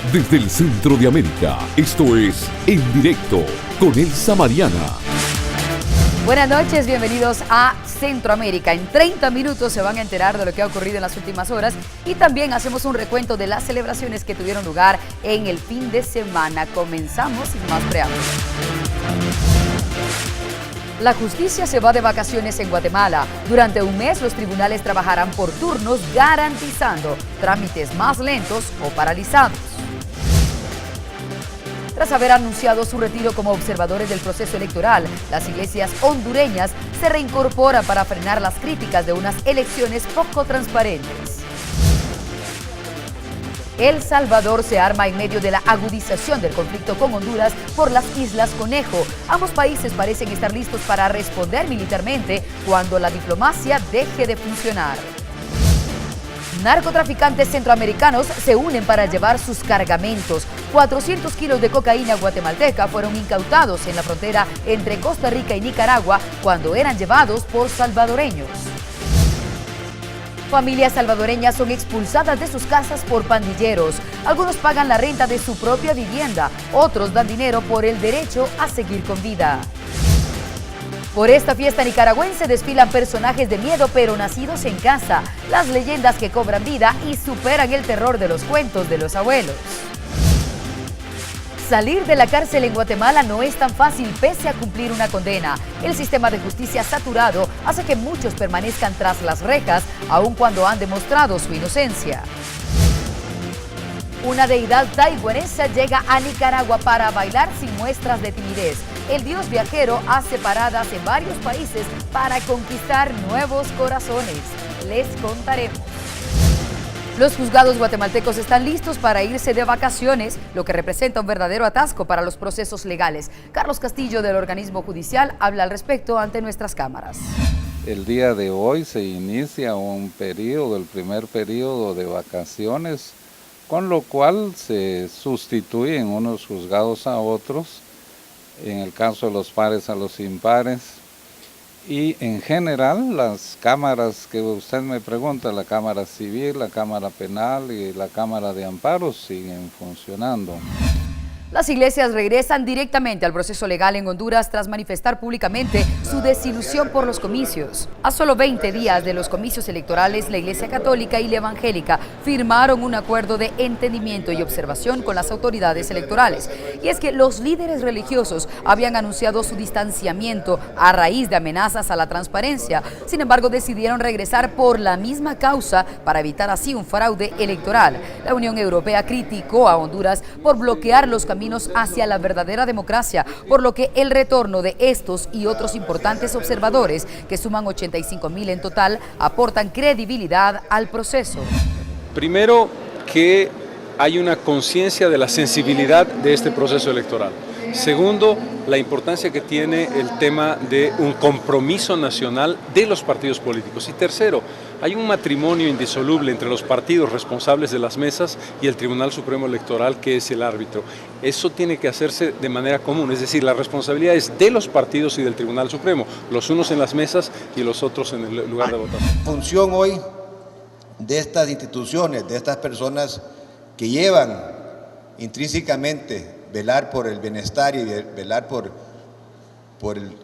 Desde el centro de América, esto es En Directo con Elsa Mariana. Buenas noches, bienvenidos a Centroamérica. En 30 minutos se van a enterar de lo que ha ocurrido en las últimas horas y también hacemos un recuento de las celebraciones que tuvieron lugar en el fin de semana. Comenzamos sin más preámbulos. La justicia se va de vacaciones en Guatemala. Durante un mes los tribunales trabajarán por turnos garantizando trámites más lentos o paralizados. Tras haber anunciado su retiro como observadores del proceso electoral, las iglesias hondureñas se reincorporan para frenar las críticas de unas elecciones poco transparentes. El Salvador se arma en medio de la agudización del conflicto con Honduras por las Islas Conejo. Ambos países parecen estar listos para responder militarmente cuando la diplomacia deje de funcionar. Narcotraficantes centroamericanos se unen para llevar sus cargamentos. 400 kilos de cocaína guatemalteca fueron incautados en la frontera entre Costa Rica y Nicaragua cuando eran llevados por salvadoreños. Familias salvadoreñas son expulsadas de sus casas por pandilleros. Algunos pagan la renta de su propia vivienda, otros dan dinero por el derecho a seguir con vida. Por esta fiesta nicaragüense desfilan personajes de miedo pero nacidos en casa, las leyendas que cobran vida y superan el terror de los cuentos de los abuelos. Salir de la cárcel en Guatemala no es tan fácil pese a cumplir una condena. El sistema de justicia saturado hace que muchos permanezcan tras las rejas, aun cuando han demostrado su inocencia. Una deidad taiwanesa llega a Nicaragua para bailar sin muestras de timidez. El dios viajero hace paradas en varios países para conquistar nuevos corazones. Les contaremos. Los juzgados guatemaltecos están listos para irse de vacaciones, lo que representa un verdadero atasco para los procesos legales. Carlos Castillo, del organismo judicial, habla al respecto ante nuestras cámaras. El día de hoy se inicia un periodo, el primer periodo de vacaciones, con lo cual se sustituyen unos juzgados a otros, en el caso de los pares a los impares. Y en general las cámaras que usted me pregunta, la Cámara Civil, la Cámara Penal y la Cámara de Amparos siguen funcionando. Las iglesias regresan directamente al proceso legal en Honduras tras manifestar públicamente su desilusión por los comicios. A solo 20 días de los comicios electorales, la Iglesia Católica y la Evangélica firmaron un acuerdo de entendimiento y observación con las autoridades electorales. Y es que los líderes religiosos habían anunciado su distanciamiento a raíz de amenazas a la transparencia. Sin embargo, decidieron regresar por la misma causa para evitar así un fraude electoral. La Unión Europea criticó a Honduras por bloquear los caminos hacia la verdadera democracia, por lo que el retorno de estos y otros importantes observadores, que suman 85,000 en total, aportan credibilidad al proceso. Primero, que hay una conciencia de la sensibilidad de este proceso electoral. Segundo, la importancia que tiene el tema de un compromiso nacional de los partidos políticos. Y tercero, hay un matrimonio indisoluble entre los partidos responsables de las mesas y el Tribunal Supremo Electoral, que es el árbitro. Eso tiene que hacerse de manera común, es decir, la responsabilidad es de los partidos y del Tribunal Supremo, los unos en las mesas y los otros en el lugar de votación. Función hoy de estas instituciones, de estas personas que llevan intrínsecamente velar por el bienestar y velar por el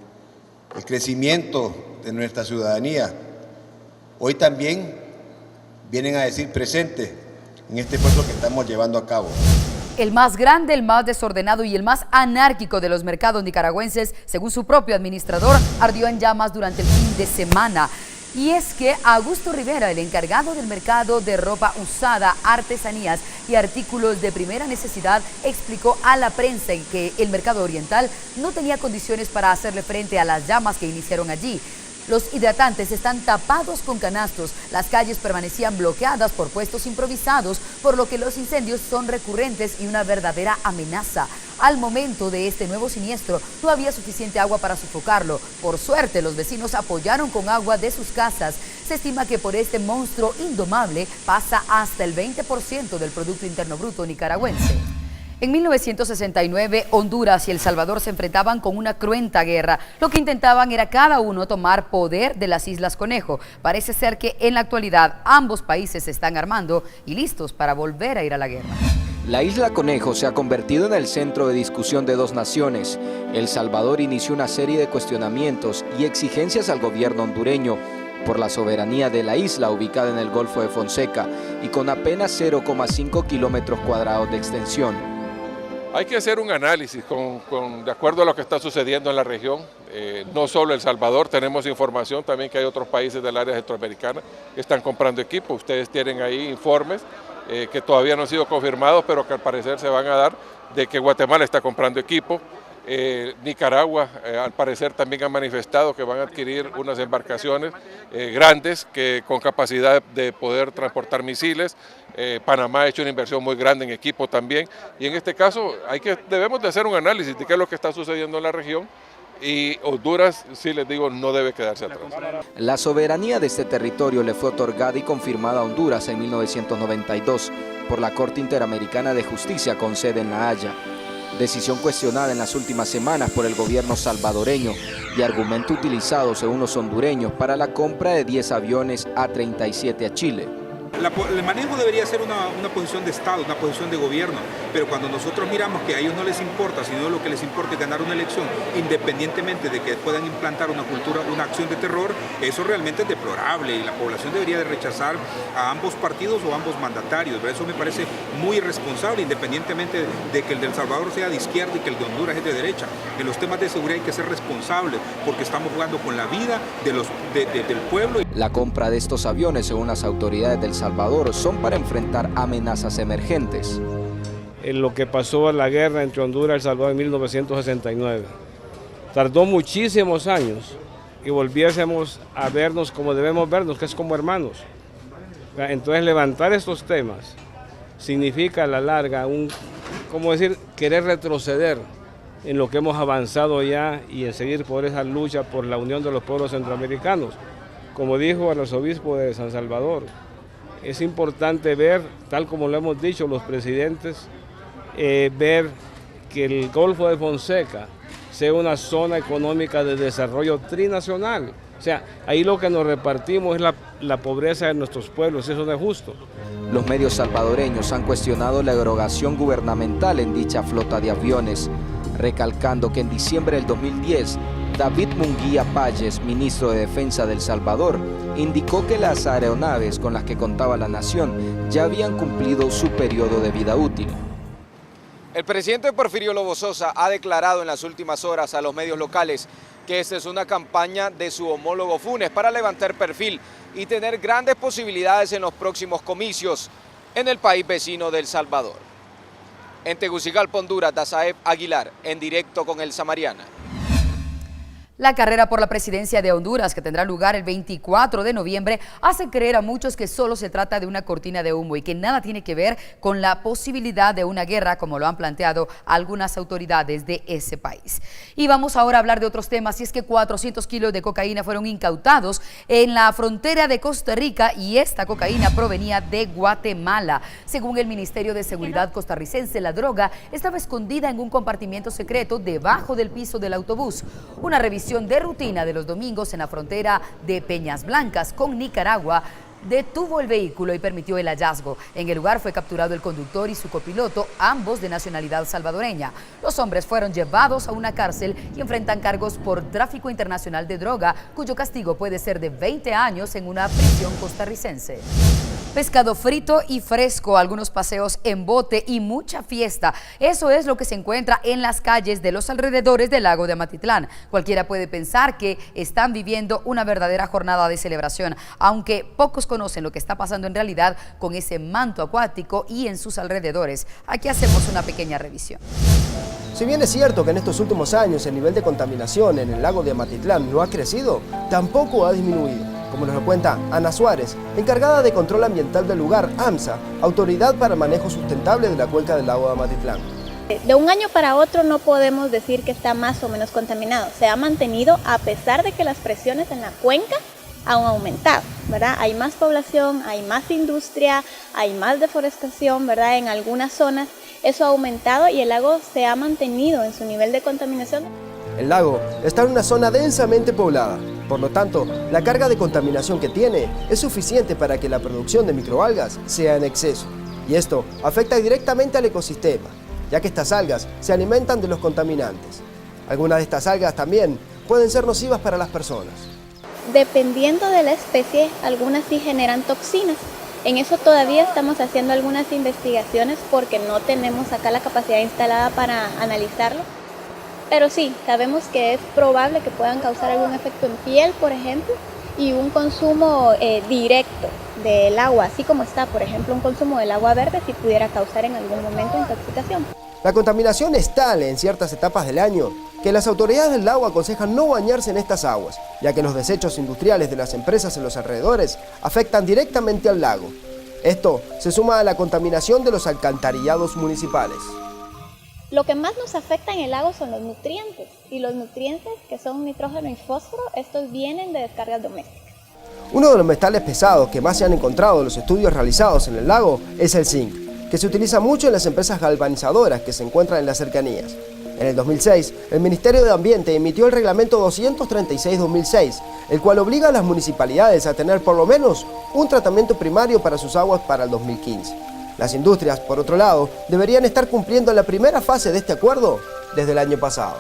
crecimiento de nuestra ciudadanía, hoy también vienen a decir presente en este esfuerzo que estamos llevando a cabo. El más grande, el más desordenado y el más anárquico de los mercados nicaragüenses, según su propio administrador, ardió en llamas durante el fin de semana. Y es que Augusto Rivera, el encargado del mercado de ropa usada, artesanías y artículos de primera necesidad, explicó a la prensa que el mercado oriental no tenía condiciones para hacerle frente a las llamas que iniciaron allí. Los hidratantes están tapados con canastos, las calles permanecían bloqueadas por puestos improvisados, por lo que los incendios son recurrentes y una verdadera amenaza. Al momento de este nuevo siniestro, no había suficiente agua para sofocarlo. Por suerte, los vecinos apoyaron con agua de sus casas. Se estima que por este monstruo indomable pasa hasta el 20% del Producto Interno Bruto nicaragüense. En 1969, Honduras y El Salvador se enfrentaban con una cruenta guerra. Lo que intentaban era cada uno tomar poder de las Islas Conejo. Parece ser que en la actualidad ambos países se están armando y listos para volver a ir a la guerra. La isla Conejo se ha convertido en el centro de discusión de dos naciones. El Salvador inició una serie de cuestionamientos y exigencias al gobierno hondureño por la soberanía de la isla ubicada en el Golfo de Fonseca y con apenas 0,5 kilómetros cuadrados de extensión. Hay que hacer un análisis de acuerdo a lo que está sucediendo en la región. No solo El Salvador, tenemos información también que hay otros países del área centroamericana que están comprando equipo. Ustedes tienen ahí informes que todavía no han sido confirmados, pero que al parecer se van a dar, de que Guatemala está comprando equipo. Nicaragua, al parecer, también ha manifestado que van a adquirir unas embarcaciones grandes con capacidad de poder transportar misiles. Panamá ha hecho una inversión muy grande en equipo también. Y en este caso debemos de hacer un análisis de qué es lo que está sucediendo en la región. Y Honduras, sí les digo, no debe quedarse atrás. La soberanía de este territorio le fue otorgada y confirmada a Honduras en 1992 por la Corte Interamericana de Justicia con sede en La Haya. Decisión cuestionada en las últimas semanas por el gobierno salvadoreño y argumento utilizado según los hondureños para la compra de 10 aviones A-37 a Chile. El manejo debería ser una posición de Estado, una posición de gobierno, pero cuando nosotros miramos que a ellos no les importa, sino lo que les importa es ganar una elección, independientemente de que puedan implantar una cultura, una acción de terror, eso realmente es deplorable y la población debería de rechazar a ambos partidos o ambos mandatarios. Eso me parece muy irresponsable, independientemente de que el de El Salvador sea de izquierda y que el de Honduras es de derecha. En los temas de seguridad hay que ser responsables porque estamos jugando con la vida del pueblo. La compra de estos aviones, según las autoridades del Salvador, son para enfrentar amenazas emergentes. En lo que pasó en la guerra entre Honduras y El Salvador en 1969. Tardó muchísimos años que volviésemos a vernos como debemos vernos, que es como hermanos. Entonces levantar estos temas significa a la larga querer retroceder en lo que hemos avanzado ya y en seguir por esa lucha por la unión de los pueblos centroamericanos. Como dijo el arzobispo de San Salvador, es importante ver, tal como lo hemos dicho los presidentes, ver que el Golfo de Fonseca sea una zona económica de desarrollo trinacional. O sea, ahí lo que nos repartimos es la pobreza de nuestros pueblos, eso no es justo. Los medios salvadoreños han cuestionado la erogación gubernamental en dicha flota de aviones, recalcando que en diciembre del 2010, David Munguía Payes, ministro de Defensa de El Salvador, indicó que las aeronaves con las que contaba la nación ya habían cumplido su periodo de vida útil. El presidente Porfirio Lobo Sosa ha declarado en las últimas horas a los medios locales que esta es una campaña de su homólogo Funes para levantar perfil y tener grandes posibilidades en los próximos comicios en el país vecino de El Salvador. En Tegucigalpa, Honduras, Dazaef Aguilar, en directo con El Samariana. La carrera por la presidencia de Honduras, que tendrá lugar el 24 de noviembre, hace creer a muchos que solo se trata de una cortina de humo y que nada tiene que ver con la posibilidad de una guerra, como lo han planteado algunas autoridades de ese país. Y vamos ahora a hablar de otros temas, y es que 400 kilos de cocaína fueron incautados en la frontera de Costa Rica y esta cocaína provenía de Guatemala. Según el Ministerio de Seguridad costarricense, la droga estaba escondida en un compartimiento secreto debajo del piso del autobús. Una revisión de rutina de los domingos en la frontera de Peñas Blancas con Nicaragua detuvo el vehículo y permitió el hallazgo. En el lugar fue capturado el conductor y su copiloto, ambos de nacionalidad salvadoreña. Los hombres fueron llevados a una cárcel y enfrentan cargos por tráfico internacional de droga, cuyo castigo puede ser de 20 años en una prisión costarricense. Pescado frito y fresco, algunos paseos en bote y mucha fiesta. Eso es lo que se encuentra en las calles de los alrededores del lago de Amatitlán. Cualquiera puede pensar que están viviendo una verdadera jornada de celebración, aunque pocos conocen lo que está pasando en realidad con ese manto acuático y en sus alrededores. Aquí hacemos una pequeña revisión. Si bien es cierto que en estos últimos años el nivel de contaminación en el lago de Amatitlán no ha crecido, tampoco ha disminuido. Como nos lo cuenta Ana Suárez, encargada de control ambiental del lugar, AMSA, Autoridad para el Manejo Sustentable de la Cuenca del Lago de Amatitlán. De un año para otro no podemos decir que está más o menos contaminado. Se ha mantenido a pesar de que las presiones en la cuenca han aumentado, ¿verdad? Hay más población, hay más industria, hay más deforestación, ¿verdad? En algunas zonas eso ha aumentado y el lago se ha mantenido en su nivel de contaminación. El lago está en una zona densamente poblada, por lo tanto, la carga de contaminación que tiene es suficiente para que la producción de microalgas sea en exceso. Y esto afecta directamente al ecosistema, ya que estas algas se alimentan de los contaminantes. Algunas de estas algas también pueden ser nocivas para las personas. Dependiendo de la especie, algunas sí generan toxinas. En eso todavía estamos haciendo algunas investigaciones porque no tenemos acá la capacidad instalada para analizarlo. Pero sí, sabemos que es probable que puedan causar algún efecto en piel, por ejemplo, y un consumo directo del agua, así como está, por ejemplo, un consumo del agua verde, si pudiera causar en algún momento intoxicación. La contaminación es tal en ciertas etapas del año que las autoridades del lago aconsejan no bañarse en estas aguas, ya que los desechos industriales de las empresas en los alrededores afectan directamente al lago. Esto se suma a la contaminación de los alcantarillados municipales. Lo que más nos afecta en el lago son los nutrientes, y los nutrientes que son nitrógeno y fósforo, estos vienen de descargas domésticas. Uno de los metales pesados que más se han encontrado en los estudios realizados en el lago es el zinc, que se utiliza mucho en las empresas galvanizadoras que se encuentran en las cercanías. En el 2006, el Ministerio de Ambiente emitió el Reglamento 236-2006, el cual obliga a las municipalidades a tener por lo menos un tratamiento primario para sus aguas para el 2015. Las industrias, por otro lado, deberían estar cumpliendo la primera fase de este acuerdo desde el año pasado.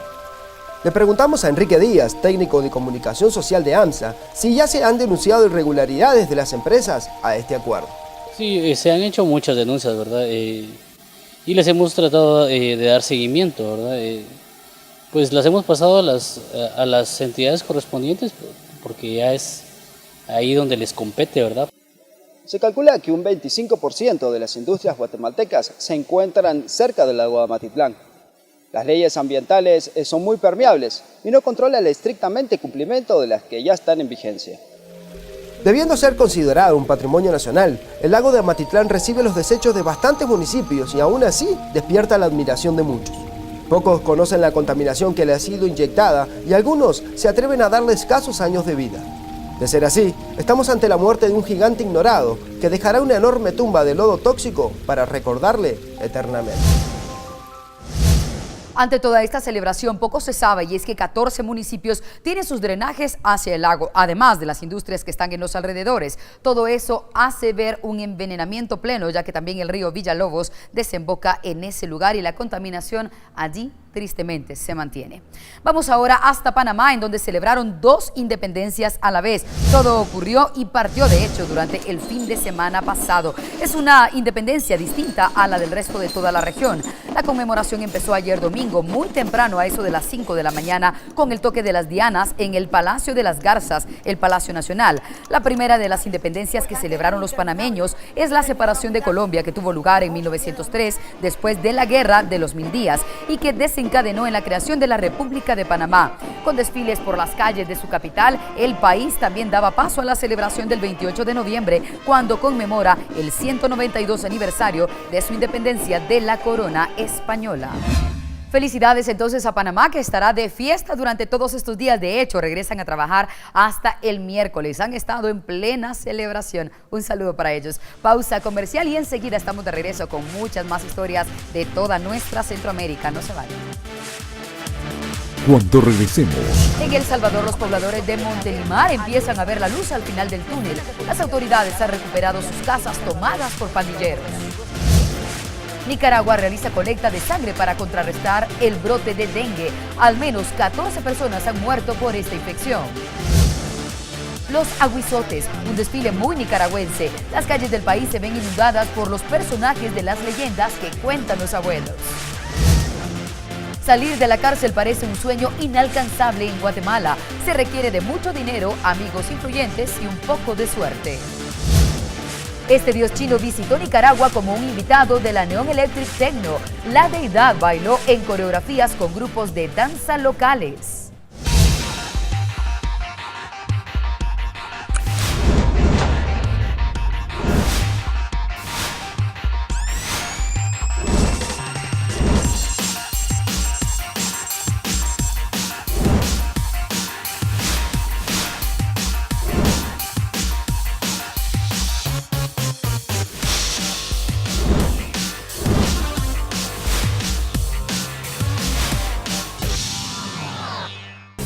Le preguntamos a Enrique Díaz, técnico de comunicación social de AMSA, si ya se han denunciado irregularidades de las empresas a este acuerdo. Sí, se han hecho muchas denuncias, ¿verdad? Y les hemos tratado de dar seguimiento, ¿verdad? Pues las hemos pasado a las entidades correspondientes porque ya es ahí donde les compete, ¿verdad? Se calcula que un 25% de las industrias guatemaltecas se encuentran cerca del lago de Amatitlán. Las leyes ambientales son muy permeables y no controlan el estrictamente cumplimiento de las que ya están en vigencia. Debiendo ser considerado un patrimonio nacional, el lago de Amatitlán recibe los desechos de bastantes municipios y aún así despierta la admiración de muchos. Pocos conocen la contaminación que le ha sido inyectada y algunos se atreven a darle escasos años de vida. De ser así, estamos ante la muerte de un gigante ignorado que dejará una enorme tumba de lodo tóxico para recordarle eternamente. Ante toda esta celebración, poco se sabe y es que 14 municipios tienen sus drenajes hacia el lago, además de las industrias que están en los alrededores. Todo eso hace ver un envenenamiento pleno, ya que también el río Villalobos desemboca en ese lugar y la contaminación allí tristemente se mantiene. Vamos ahora hasta Panamá, en donde celebraron 2 independencias a la vez. Todo ocurrió y partió de hecho durante el fin de semana pasado. Es una independencia distinta a la del resto de toda la región. La conmemoración empezó ayer domingo, muy temprano, a eso de las 5 de la mañana, con el toque de las dianas en el Palacio de las Garzas, el Palacio Nacional. La primera de las independencias que celebraron los panameños es la separación de Colombia, que tuvo lugar en 1903, después de la Guerra de los 1000 días, y que desencadenó en la creación de la República de Panamá. Con desfiles por las calles de su capital, el país también daba paso a la celebración del 28 de noviembre, cuando conmemora el 192 aniversario de su independencia de la corona española. Felicidades entonces a Panamá, que estará de fiesta durante todos estos días. De hecho, regresan a trabajar hasta el miércoles. Han estado en plena celebración. Un saludo para ellos. Pausa comercial y enseguida estamos de regreso con muchas más historias de toda nuestra Centroamérica. No se vayan. Cuando regresemos. En El Salvador, los pobladores de Montelimar empiezan a ver la luz al final del túnel. Las autoridades han recuperado sus casas tomadas por pandilleros. Nicaragua realiza colecta de sangre para contrarrestar el brote de dengue. Al menos 14 personas han muerto por esta infección. Los aguizotes, un desfile muy nicaragüense. Las calles del país se ven inundadas por los personajes de las leyendas que cuentan los abuelos. Salir de la cárcel parece un sueño inalcanzable en Guatemala. Se requiere de mucho dinero, amigos influyentes y un poco de suerte. Este dios chino visitó Nicaragua como un invitado de la Neon Electric Techno. La deidad bailó en coreografías con grupos de danza locales.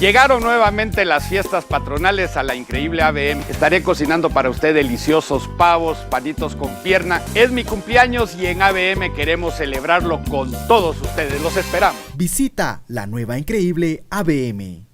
Llegaron nuevamente las fiestas patronales a la increíble ABM. Estaré cocinando para usted deliciosos pavos, panitos con pierna. Es mi cumpleaños y en ABM queremos celebrarlo con todos ustedes. Los esperamos. Visita la nueva increíble ABM.